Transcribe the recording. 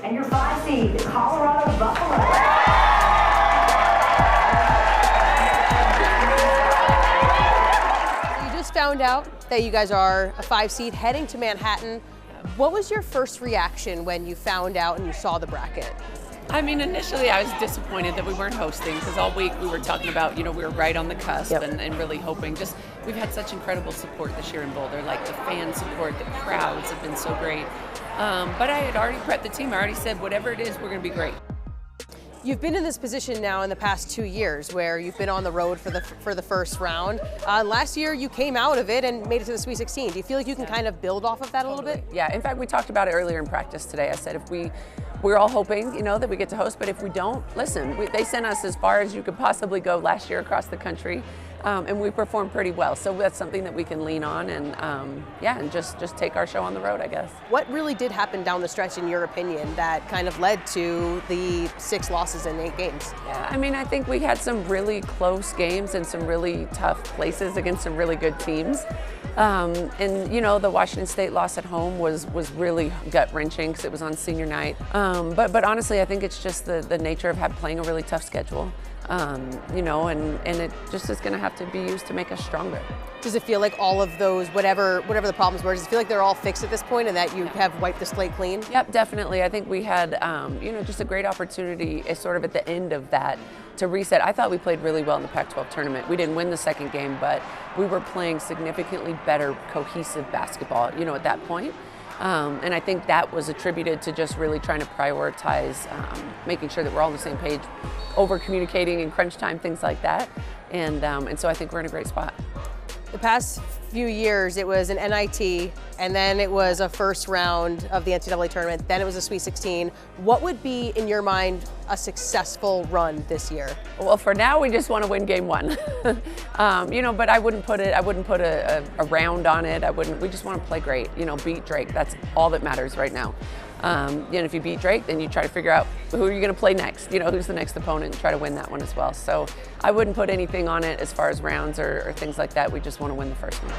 And your 5 seed, the Colorado Buffalo. You just found out that you guys are a 5 seed heading to Manhattan. What was your first reaction when you found out and you saw the bracket? I mean, initially I was disappointed that we weren't hosting because all week we were talking about, we were right on the cusp and really hoping. We've had such incredible support this year in Boulder, like the fan support, the crowds have been so great. But I had already prepped the team. I already said, whatever it is, we're going to be great. You've been in this position now in the past 2 years where you've been on the road for the first round. Last year you came out of it and made it to the Sweet 16. Do you feel like you can kind of build off of that a little bit? Yeah, in fact, we talked about it earlier in practice today. I said we're all hoping, that we get to host, but if we don't, listen, they sent us as far as you could possibly go last year across the country. And we performed pretty well, so that's something that we can lean on and and just take our show on the road, I guess. What really did happen down the stretch, in your opinion, that kind of led to the 6 losses in 8 games? Yeah, I mean, I think we had some really close games and some really tough places against some really good teams. The Washington State loss at home was really gut-wrenching because it was on senior night. But honestly, I think it's just the nature of playing a really tough schedule. And it just is going to have to be used to make us stronger. Does it feel like all of those, whatever the problems were, does it feel like they're all fixed at this point and that you have wiped the slate clean? Yep, definitely. I think we had, just a great opportunity sort of at the end of that to reset. I thought we played really well in the Pac-12 tournament. We didn't win the second game, but we were playing significantly better cohesive basketball, at that point. And I think that was attributed to just really trying to prioritize making sure that we're all on the same page, over-communicating in crunch time, things like that. And so I think we're in a great spot. The past few years, it was an NIT, and then it was a first round of the NCAA Tournament, then it was a Sweet 16. What would be, in your mind, a successful run this year? Well, for now, we just want to win game 1. But I wouldn't put a round on it. We just want to play great, beat Drake. That's all that matters right now. If you beat Drake, then you try to figure out who you're going to play next, who's the next opponent, and try to win that one as well. So I wouldn't put anything on it as far as rounds or things like that. We just want to win the first one.